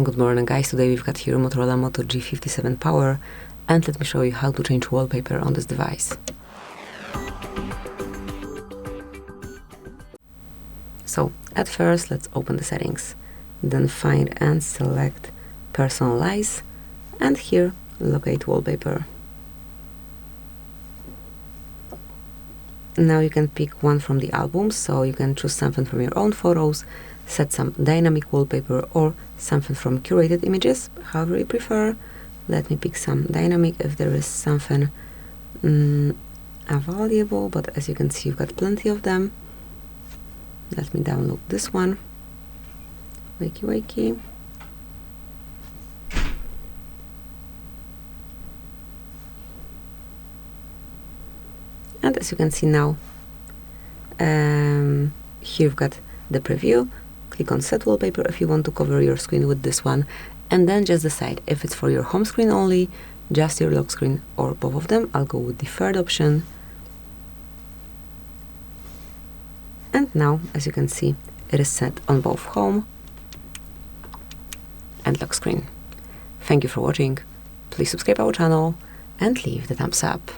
Good morning guys, today we've got here Motorola Moto G57 Power, and let me show you how to change wallpaper on this device. So at first let's open the settings, then find and select Personalize, and here locate wallpaper. Now you can pick one from the albums, so you can choose something from your own photos, set some dynamic wallpaper or something from curated images, however you prefer. Let me pick some dynamic if there is something available, but as you can see you've got plenty of them. Let me download this one. Wakey. And as you can see now, here you've got the preview. Click on set wallpaper if you want to cover your screen with this one, and then just decide if it's for your home screen only, just your lock screen, or both of them. I'll go with the third option. And now, as you can see, it is set on both home and lock screen. Thank you for watching. Please subscribe our channel and leave the thumbs up.